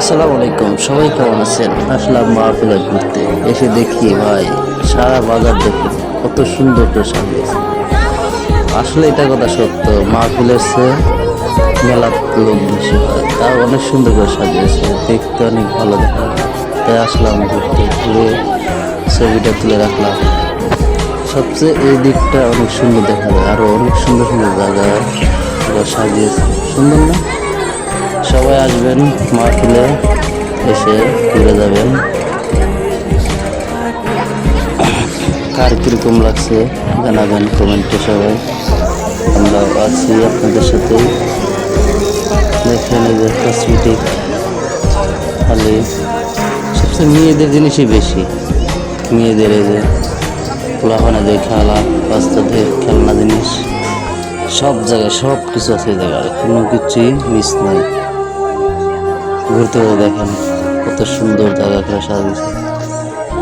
আসসালামু আলাইকুম, সবাই কেমন আছেন? আসলাম মাহফিলে ঘুরতে, এসে দেখি ভাই সারা বাজার দেখুন কত সুন্দর করে সাজিয়েছে। আসলে এটা কথা সত্য, মাহফিলের চেয়ে মেলার লোক বেশি হয়, তাও অনেক সুন্দর করে সাজিয়েছে, দেখতে অনেক ভালো দেখা যায়। তাই আসলাম ঘুরতে, ঘুরে ছবিটা তুলে রাখলাম। সবচেয়ে এই দিকটা অনেক সুন্দর দেখা যায়, আরো অনেক সুন্দর সুন্দর জায়গা ওরা সাজিয়েছে, সুন্দর না? সবাই আসবেন মাহফিলে, এসে ঘুরে যাবেন। কার কীরকম লাগছে জানাবেন কমেন্টে সবাই। আমরা আছি আপনাদের সাথে। দেখেন এই যে কসমেটিক, খালি সবচেয়ে মেয়েদের জিনিসই বেশি। মেয়েদের এই যে পোলাপানাদের খেলা, বাচ্চাদের খেলনা জিনিস, সব জায়গায় সব কিছু আছে এই জায়গায়, কোনো কিছুই মিস নাই। ঘুরতে ঘুরে দেখেন কত সুন্দর জায়গা করে সাজিয়েছে।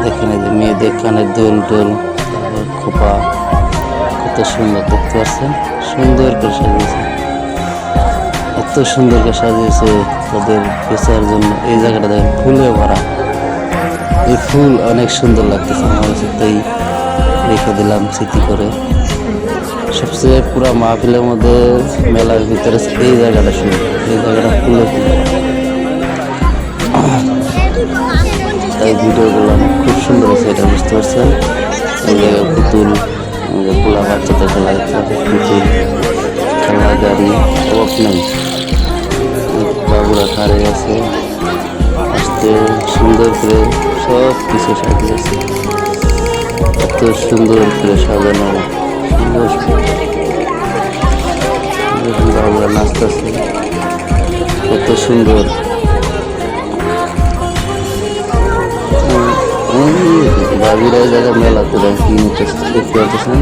দেখেন এই যে মেয়েদের কানের দোল টোল, খোপা, কত সুন্দর দেখতে পাচ্ছেন, সুন্দর করে সাজিয়েছে। এত সুন্দর করে সাজিয়েছে তাদের বেচার জন্য। এই জায়গাটা দেখেন ফুলে ভরা, এই ফুল অনেক সুন্দর লাগতেছে আমার কাছে, তাই রেখে দিলাম স্মৃতি করে। সবচেয়ে পুরা মাহফিলের মধ্যে মেলার ভিতরে এই জায়গাটা সুন্দর, এই জায়গাটা ফুলে ফুলে। তাই ভিডিও করলাম, খুব সুন্দর হয়েছে, এটা বুঝতে পারছেন। এই জায়গায় পুতুল, পোলা বাচ্চাদের খেলা দেখতে, পুতুল, খেলনা গাড়ি, অভাব নেই। বাবুরা খারে আছে, আসতে সুন্দর করে সব কিছু সাজিয়েছে, এত সুন্দর করে সাজানো, বাবুরা নাচতেছে, কত সুন্দর। বাবিরা এই জায়গায় মেলাতে দেখতে পাচ্ছেন,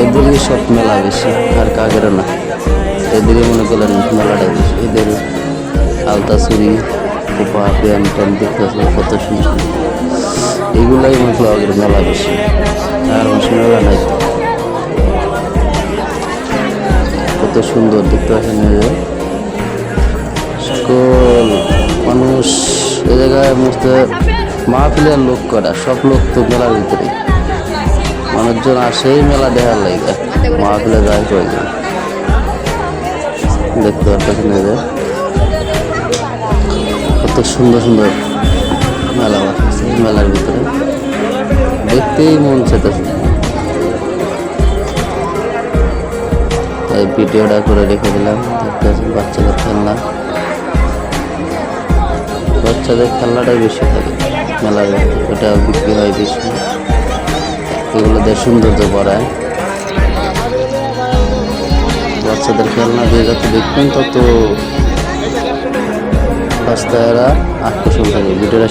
এদেরই সব মেলা বেশি, আর কাগেরও না। এদেরই মনে করলেন মেলাটা বেশি, এদের আলতা চুরি, খোপা, প্যান্ট ট্যান্ট দেখতে পাচ্ছেন কত সুন্দর। এইগুলাই মনে করলো আগের মেলা বেশি, আর মাসে মেলা নাই। কত সুন্দর দেখতে পাচ্ছেন, সকল মানুষ এই জায়গায় মধ্যে মাহফিলের লোক করা, সব লোক তো মেলার ভিতরে, মানুষজন আসেই মেলা দেখার লাগে, মাহফিলে যায় কয়েকজন। দেখতে পাচ্ছেন কত সুন্দর সুন্দর মেলা আছে মেলার ভিতরে, দেখতেই মন চাইতেছে। তাই ভিডিওটা করে রেখে দিলাম। দেখতে পাচ্ছেন বাচ্চাদের খেলনা, বাচ্চাদের খেলনাটাই বেশি থাকে মেলার, ওটা বিক্রি হয় বেশি, এগুলো দিয়ে সৌন্দর্য বাড়ায়। বাচ্চাদের খেলনা দিয়ে যত দেখবেন তত বাচ্চারা আকর্ষণ থাকে। ভিডিওটা